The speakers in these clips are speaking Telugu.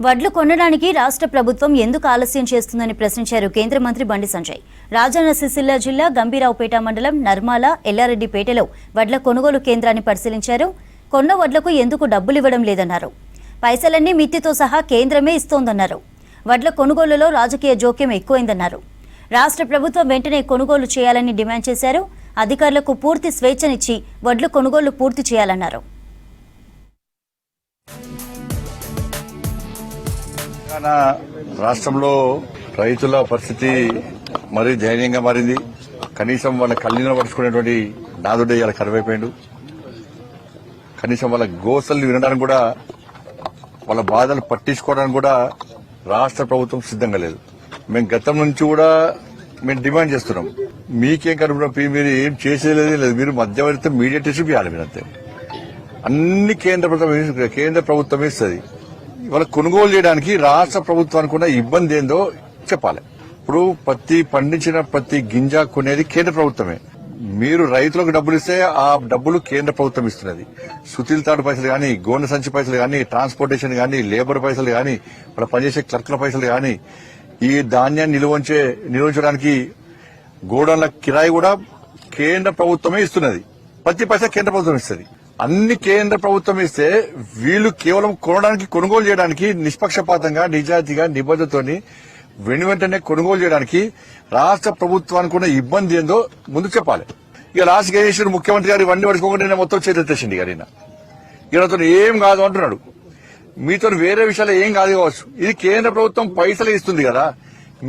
వడ్లు కొనడానికి రాష్ట్ర ప్రభుత్వం ఎందుకు ఆలస్యం చేస్తుందని ప్రశ్నించారు కేంద్ర మంత్రి బండి సంజయ్. రాజన్న సిరిసిల్ల జిల్లా గంభీరావుపేట మండలం నర్మాల ఎల్లారెడ్డిపేటలో వడ్ల కొనుగోలు కేంద్రాన్ని పరిశీలించారు. కొన్న వడ్లకు ఎందుకు డబ్బులు ఇవ్వడం లేదన్నారు. పైసలన్నీ మిత్తితో సహా కేంద్రమే ఇస్తోందన్నారు. వడ్ల కొనుగోలులో రాజకీయ జోక్యం ఎక్కువైందన్నారు. రాష్ట్ర ప్రభుత్వం వెంటనే కొనుగోలు చేయాలని డిమాండ్ చేశారు. అధికారులకు పూర్తి స్వేచ్ఛనిచ్చి వడ్లు కొనుగోలు పూర్తి చేయాలన్నారు. రాష్ట్రంలో రైతుల పరిస్థితి మరీ దయనీయంగా మారింది. కనీసం వాళ్ళ కళ్ళీన పరుచుకునేటువంటి నాదుడే ఇలా కరువైపోయాడు. కనీసం వాళ్ళ గోసల్ని వినడానికి కూడా, వాళ్ళ బాధలు పట్టించుకోవడానికి కూడా రాష్ట్ర ప్రభుత్వం సిద్ధంగా లేదు. మేము గతం నుంచి కూడా మేము డిమాండ్ చేస్తున్నాం. మీకేం కనుక మీరు ఏం చేసేది లేదు. మీరు మధ్యవర్తి మీడియేటర్షిప్ ఇవ్వాలి. మీరు అంతే. అన్ని కేంద్ర ప్రభుత్వం ఇస్తుంది. ఇవాళ కొనుగోలు చేయడానికి రాష్ట్ర ప్రభుత్వానికి ఉన్న ఇబ్బంది ఏందో చెప్పాలి. ఇప్పుడు పండించిన ప్రతి గింజ కొనేది కేంద్ర ప్రభుత్వమే. మీరు రైతులకు డబ్బులు ఇస్తే ఆ డబ్బులు కేంద్ర ప్రభుత్వం ఇస్తున్నది. సుతీల్ తాడు పైసలు కానీ, గోనె సంచి పైసలు కానీ, ట్రాన్స్పోర్టేషన్ కానీ, లేబర్ పైసలు కానీ, ఇక్కడ పనిచేసే క్లర్కుల పైసలు కానీ, ఈ ధాన్యాన్ని నిల్వించడానికి గోడౌన్ల కిరాయి కూడా కేంద్ర ప్రభుత్వమే ఇస్తున్నది. ప్రతి పైసా కేంద్ర ప్రభుత్వం ఇస్తుంది. అన్ని కేంద్ర ప్రభుత్వం ఇస్తే వీళ్ళు కేవలం కొనుగోలు చేయడానికి నిష్పక్షపాతంగా, నిజాయితీగా, నిబద్ధతతోని వెంటనే కొనుగోలు చేయడానికి రాష్ట్ర ప్రభుత్వానికి ఉన్న ఇబ్బంది ఏందో ముందు చెప్పాలి. ఇక లాస్ట్ గణేశ్వరు ముఖ్యమంత్రి గారు ఇవన్నీ పడుకోకుండా మొత్తం చేతెత్తేసింది. ఈయనతో ఏం కాదు అంటున్నాడు. మీతో వేరే విషయాలు ఏం కాదు కావచ్చు. ఇది కేంద్ర ప్రభుత్వం పైసలు ఇస్తుంది కదా,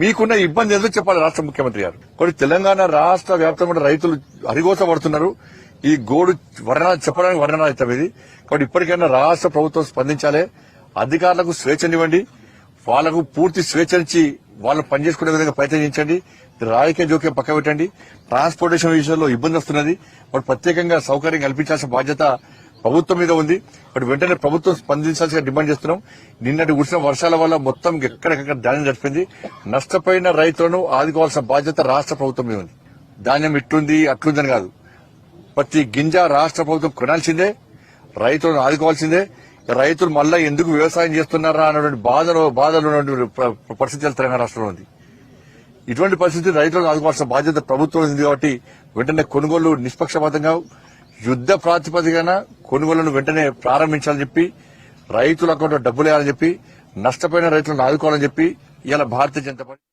మీకున్న ఇబ్బంది ఏందో చెప్పాలి రాష్ట్ర ముఖ్యమంత్రి గారు. కొన్ని తెలంగాణ రాష్ట్ర వ్యాప్తంగా రైతులు హరిగోస పడుతున్నారు. ఈ గోడు వర్ణాలు చెప్పడానికి వర్ణనాలు అవుతాం. ఇది కాబట్టి ఇప్పటికైనా రాష్ట్ర ప్రభుత్వం స్పందించాలి. అధికారులకు స్వేచ్ఛనివ్వండి. వాళ్లకు పూర్తి స్వేచ్ఛనిచ్చి వాళ్ళు పనిచేసుకునే విధంగా ప్రయత్నించండి. రాజకీయ జోక్యం పక్క పెట్టండి. ట్రాన్స్పోర్టేషన్ విషయంలో ఇబ్బంది వస్తున్నది. వాటి ప్రత్యేకంగా సౌకర్యం కల్పించాల్సిన బాధ్యత ప్రభుత్వం మీద ఉంది. బట్ వెంటనే ప్రభుత్వం స్పందించాల్సిన డిమాండ్ చేస్తున్నాం. నిన్నటి కురిసిన వర్షాల వల్ల మొత్తం ఎక్కడికక్కడ ధాన్యం జరిపింది. నష్టపోయిన రైతులను ఆదుకోవాల్సిన బాధ్యత రాష్ట్ర ప్రభుత్వం మీద ఉంది. ధాన్యం ఇట్లుంది అట్లుందని కాదు. ప్రతి గింజ రాష్ట్ర ప్రభుత్వం కొనాల్సిందే, రైతులను ఆదుకోవాల్సిందే. రైతులు మళ్ళా ఎందుకు వ్యవసాయం చేస్తున్నారా అన్నటువంటి బాధలు పరిస్థితి తెలంగాణ రాష్ట్రంలో ఉంది. ఇటువంటి పరిస్థితి రైతులను ఆదుకోవాల్సిన బాధ్యత ప్రభుత్వం ఉంది. కాబట్టి వెంటనే కొనుగోలు నిష్పక్షపాతంగా యుద్ద ప్రాతిపదికన కొనుగోళ్లను వెంటనే ప్రారంభించాలని చెప్పి, రైతుల అకౌంట్లో డబ్బులు వేయాలని చెప్పి, నష్టపోయిన రైతులను ఆదుకోవాలని చెప్పి ఇలా భారతీయ జనతా పార్టీ